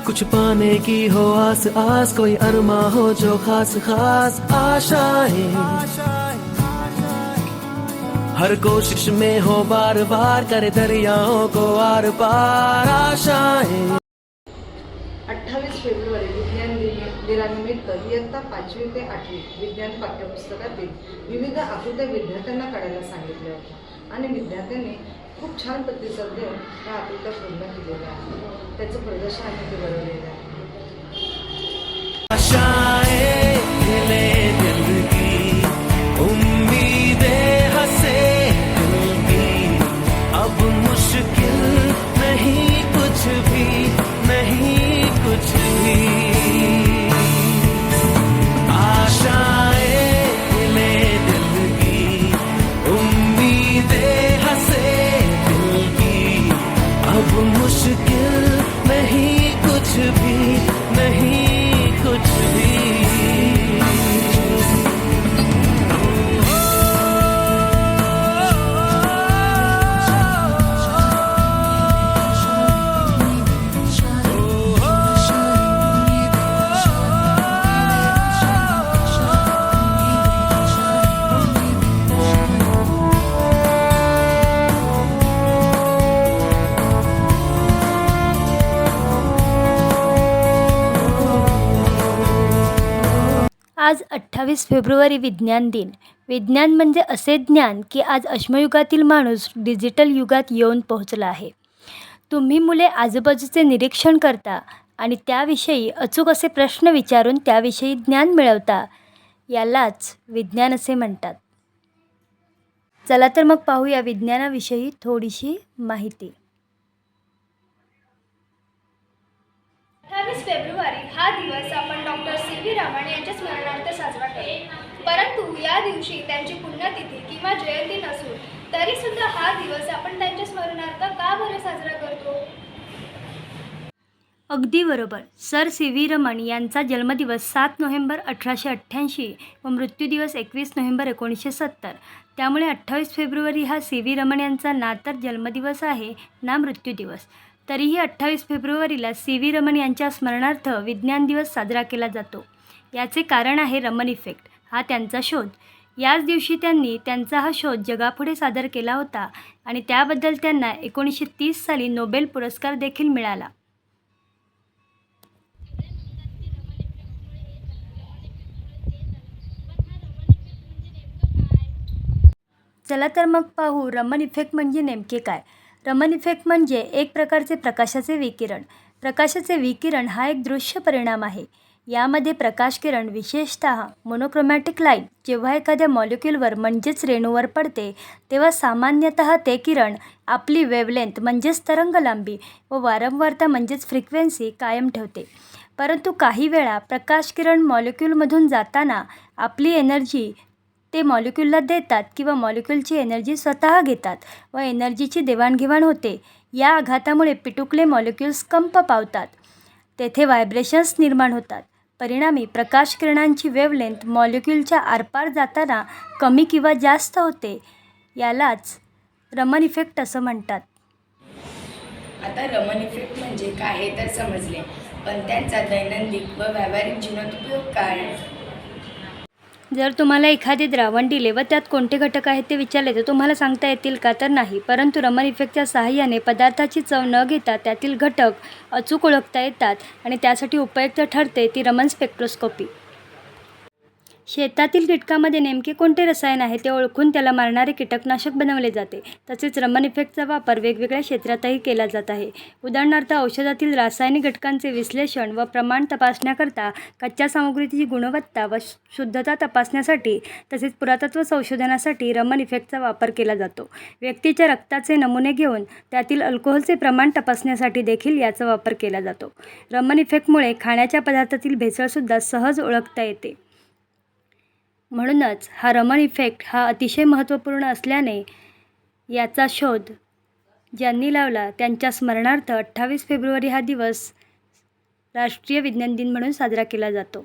कुछ पाने की हो आस आस, कोई अरमा हो जो खास खास आशाएं, हर कोशिश में हो बार बार, करे दरियाओं को आर पार आशाएं। 28 फेब्रुवारी विज्ञान दिनानिमित्त इयत्ता 5वी ते 8वी विज्ञान पाठ्यपुस्तकातील विविध आकृत्या विद्यार्थ्यांना काढायला सांगितल्या होत्या आणि विद्यार्थ्यांनी खूप छान प्रतिसाद देऊन त्या आकृत्या पूर्ण केलेल्या आहेत. त्याचं प्रदर्शन आम्ही इथे बनवलेलं आहे. आशाएं खिले दिल की, उम्मीदें हंसे दिल की, अब मुश्किल नहीं कुछ भी, नहीं कुछ भी। आशाएं खिले दिल की, उम्मीदें हंसे दिल की, अब मुश्किल नहीं कुछ भी, नहीं कुछ भी। आज 28 फेब्रुवारी विज्ञान दिन. विज्ञान म्हणजे असे ज्ञान की आज अश्मयुगातील माणूस डिजिटल युगात येऊन पोहोचला आहे. तुम्ही मुले आजूबाजूचे निरीक्षण करता आणि त्याविषयी अचूक असे प्रश्न विचारून त्याविषयी ज्ञान मिळवता. यालाच विज्ञान असे म्हणतात. चला तर मग पाहूया विज्ञानाविषयी थोडीशी माहिती. 28 फेब्रुवारी हा दिवस आपण डॉक्टर सी.व्ही. रामन यांच्या स्मरणार्थ साजरा करतो. परंतु या दिवशी त्यांची पुण्यतिथी किंवा जयंती नसून तरीसुद्धा हा दिवस आपण त्यांच्या स्मरणार्थ का बरं साजरा करतो? अगदी बरोबर. सर सी.व्ही. रमन यांचा जन्मदिवस 7 नोव्हेंबर 1888 व मृत्यूदिवस 21 नोव्हेंबर 1970. त्यामुळे 28 फेब्रुवारी हा सी.व्ही. रमन यांचा ना तर जन्मदिवस आहे ना मृत्यूदिवस. तरीही 28 फेब्रुवारीला सी.व्ही. रमन यांच्या स्मरणार्थ विज्ञान दिवस साजरा केला जातो. याचे कारण आहे रमन इफेक्ट हा त्यांचा शोध. याच दिवशी त्यांनी त्यांचा हा शोध जगापुढे सादर केला होता आणि त्याबद्दल त्यांना 1930 साली नोबेल पुरस्कार देखील मिळाला. चला तर मग पाहू रमन इफेक्ट म्हणजे नेमके काय. रमन इफेक्ट म्हणजे एक प्रकारचे प्रकाशाचे विकिरण. प्रकाशाचे विकिरण हा एक दृश्य परिणाम आहे. यामध्ये प्रकाश किरण विशेषतः मोनोक्रोमॅटिक लाईट जेव्हा एखाद्या मॉलिक्यूलवर म्हणजेच रेणूवर पडते तेव्हा सामान्यतः ते किरण आपली वेव्हलेंथ म्हणजेच तरंगलांबी व वारंवारता म्हणजेच फ्रिक्वेन्सी कायम ठेवते. परंतु काही वेळा प्रकाश किरण मॉलिक्यूलमधून जाताना आपली एनर्जी ते मॉलिक्यूलला देतात किंवा मॉलिक्यूलची एनर्जी स्वतः घेतात व एनर्जीची देवाणघेवाण होते. या आघातामुळे पिटुकले मॉलिक्यूल्स कंप पावतात. तेथे व्हायब्रेशन्स निर्माण होतात. परिणामी प्रकाश किरणांची वेव्हलेंथ मॉलिक्यूलच्या आरपार जाताना कमी किंवा जास्त होते. यालाच रमन इफेक्ट असं म्हणतात. आता रमन इफेक्ट म्हणजे काय हे तर समजले, पण त्यांचा दैनंदिन व व्यावहारिक जीवनात उपयोग काय? जर तुम्हाला एखादे द्रावण दिले व त्यात कोणते घटक आहेत ते विचारले तर तुम्हाला सांगता येतील का? तर नाही. परंतु रमन इफेक्टच्या सहाय्याने पदार्थाची चव न घेता त्यातील घटक अचूक ओळखता येतात आणि त्यासाठी उपयुक्त ठरते ती रमन स्पेक्ट्रोस्कोपी. शेतातील कीटकामध्ये नेमके कोणते रसायन आहे ते ओळखून त्याला मारणारे कीटकनाशक बनवले जाते. तसेच रमन इफेक्टचा वापर वेगवेगळ्या क्षेत्रातही केला जात आहे. उदाहरणार्थ औषधातील रासायनिक घटकांचे विश्लेषण व प्रमाण तपासण्याकरता, कच्च्या सामग्रीची गुणवत्ता व शुद्धता तपासण्यासाठी तसेच पुरातत्व संशोधनासाठी रमन इफेक्टचा वापर केला जातो. व्यक्तीच्या रक्ताचे नमुने घेऊन त्यातील अल्कोहोलचे प्रमाण तपासण्यासाठी देखील याचा वापर केला जातो. रमन इफेक्टमुळे खाण्याच्या पदार्थातील भेसळसुद्धा सहज ओळखता येते. म्हणूनच हा रमन इफेक्ट हा अतिशय महत्त्वपूर्ण असल्याने याचा शोध ज्यांनी लावला त्यांच्या स्मरणार्थ 28 फेब्रुवारी हा दिवस राष्ट्रीय विज्ञान दिन म्हणून साजरा केला जातो.